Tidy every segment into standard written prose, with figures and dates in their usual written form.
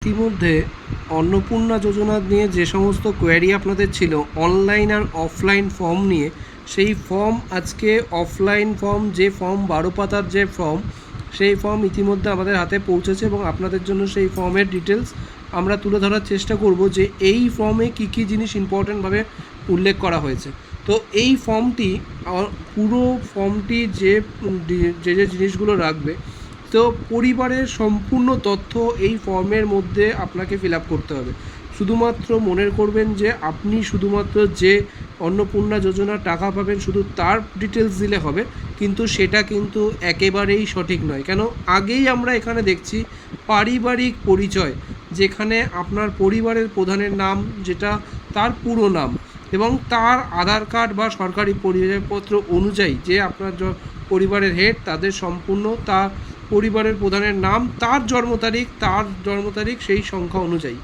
ইতিমধ্যে অন্নপূর্ণা যোজনা নিয়ে যে সমস্ত কোয়েরি আপনাদের ছিল অনলাইন আর অফলাইন ফর্ম নিয়ে, সেই ফর্ম আজকে অফলাইন ফর্ম যে ফর্ম 12 পাতার যে ফর্ম, সেই ফর্ম ইতিমধ্যে আমাদের হাতে পৌঁছেছে এবং আপনাদের জন্য সেই ফর্মের ডিটেলস আমরা তুলে ধরার চেষ্টা করব যে এই ফর্মে কী কী জিনিস ইম্পর্ট্যান্টভাবে উল্লেখ করা হয়েছে। তো এই ফর্মটি পুরো ফর্মটি যে যে জিনিসগুলো রাখবে, তো পরিবারের সম্পূর্ণ তথ্য এই ফর্মের মধ্যে আপনাকে ফিল আপ করতে হবে। শুধুমাত্র মনে করবেন যে আপনি শুধুমাত্র যে অন্নপূর্ণা যোজনার টাকা পাবেন শুধু তার ডিটেলস দিলে হবে, কিন্তু সেটা কিন্তু একেবারেই সঠিক নয়। কেন, আগেই আমরা এখানে দেখছি পারিবারিক পরিচয়, যেখানে আপনার পরিবারের প্রধানের নাম, যেটা তার পুরো নাম, এবং তার আধার কার্ড বা সরকারি পরিচয়পত্র অনুযায়ী যে আপনার পরিবারের হেড, তাদের সম্পূর্ণ তার পরিবারের প্রধানের নাম, তার জন্ম তারিখ সেই সংখ্যা অনুযায়ী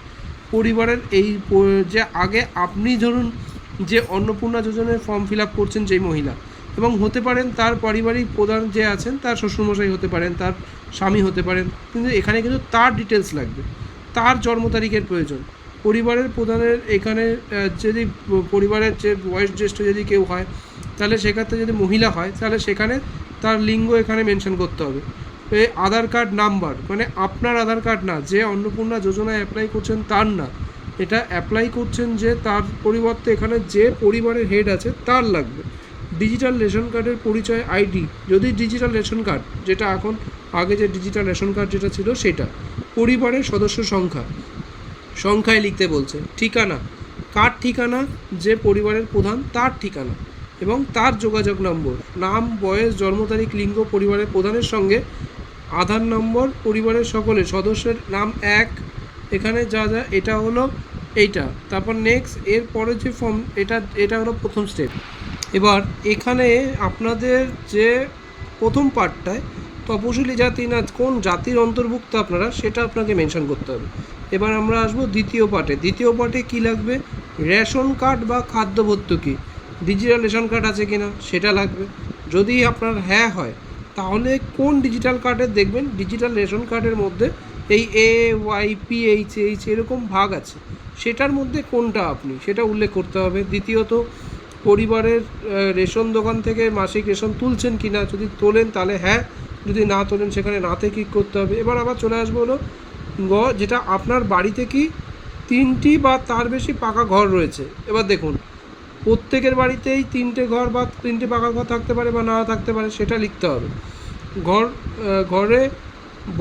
পরিবারের এই যে আগে আপনি ধরুন যে অন্নপূর্ণা যোজনার ফর্ম ফিল আপ করছেন যেই মহিলা, এবং হতে পারেন তার পারিবারিক প্রধান যে আছেন তার শ্বশুরমশাই হতে পারেন, তার স্বামী হতে পারেন, কিন্তু এখানে কিন্তু তার ডিটেলস লাগবে, তার জন্ম তারিখের প্রয়োজন। পরিবারের প্রধানের এখানে যদি পরিবারের যে বয়োজ্যেষ্ঠ যদি কেউ হয়, তাহলে সেক্ষেত্রে যদি মহিলা হয় তাহলে সেখানে তার লিঙ্গ এখানে মেনশন করতে হবে। আধার কার্ড নাম্বার, মানে আপনার আধার কার্ড না, যে অন্নপূর্ণা যোজনায় অ্যাপ্লাই করছেন তার না, এটা অ্যাপ্লাই করছেন যে তার পরিবর্তে এখানে যে পরিবারের হেড আছে তার লাগবে। ডিজিটাল রেশন কার্ডের পরিচয় আইডি, যদি ডিজিটাল রেশন কার্ড, যেটা এখন আগে যে ডিজিটাল রেশন কার্ড যেটা ছিল সেটা, পরিবারের সদস্য সংখ্যায় লিখতে বলছে। ঠিকানা, কার ঠিকানা, যে পরিবারের প্রধান তার ঠিকানা এবং তার যোগাযোগ নম্বর, নাম, বয়স, জন্ম তারিখ, লিঙ্গ, পরিবারের প্রধানের সঙ্গে আধার নম্বর, পরিবারের সকলের সদস্যের নাম এক, এখানে যা যা এটা হলো এইটা। তারপর নেক্সট, এর পরে যে ফর্ম, এটা হলো প্রথম স্টেপ। এবার এখানে আপনাদের যে প্রথম পার্টটায় তপশিলি জাতি না কোন জাতির অন্তর্ভুক্ত আপনারা, সেটা আপনাকে মেনশন করতে হবে। এবার আমরা আসবো দ্বিতীয় পার্টে কী লাগবে, রেশন কার্ড বা খাদ্য ভর্তুকি, ডিজিটাল রেশন কার্ড আছে কিনা সেটা লাগবে। যদি আপনার হ্যাঁ হয় তাহলে কোন ডিজিটাল কার্ডের দেখবেন, ডিজিটাল রেশন কার্ডের মধ্যে এই AYPH এরকম ভাগ আছে, সেটার মধ্যে কোনটা আপনি সেটা উল্লেখ করতে হবে। দ্বিতীয়ত, পরিবারের রেশন দোকান থেকে মাসিক রেশন তুলছেন কি না, যদি তোলেন তাহলে হ্যাঁ, যদি না তোলেন সেখানে নাতে ক্লিক করতে হবে। এবার আবার চলে আসবো হলো যেটা আপনার বাড়িতে কি 3টি বা তার বেশি পাকা ঘর রয়েছে। এবার দেখুন, প্রত্যেকের বাড়িতেই 3টে ঘর বা 3টে পাকা ঘর থাকতে পারে বা না থাকতে পারে, সেটা লিখতে হবে। ঘরে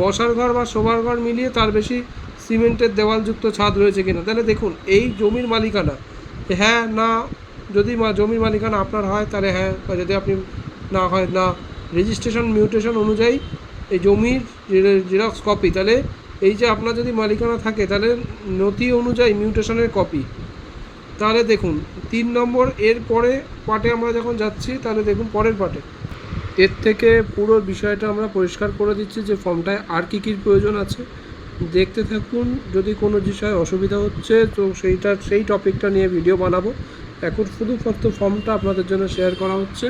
বসার ঘর বা শোবার ঘর মিলিয়ে তার বেশি সিমেন্টের দেওয়ালযুক্ত ছাদ রয়েছে কিনা। তাহলে দেখুন, এই জমির মালিকানা হ্যাঁ না, যদি জমির মালিকানা আপনার হয় তাহলে হ্যাঁ, বা যদি আপনি না হয় না। রেজিস্ট্রেশন মিউটেশন অনুযায়ী এই জমির জেরক্স কপি, তাহলে এই যে আপনার যদি মালিকানা থাকে তাহলে নথি অনুযায়ী মিউটেশনের কপি। তাহলে দেখুন 3 নম্বর, এর পরে পার্টে আমরা যখন যাচ্ছি তাহলে দেখুন পরের পার্টে এর থেকে পুরো বিষয়টা আমরা পরিষ্কার করে দিচ্ছি যে ফর্মটায় আর কী কী প্রয়োজন আছে। দেখতে থাকুন, যদি কোনো বিষয়ে অসুবিধা হচ্ছে তো সেই টপিকটা নিয়ে ভিডিও বানাবো। এখন শুধুমাত্র ফর্মটা আপনাদের জন্য শেয়ার করা হচ্ছে।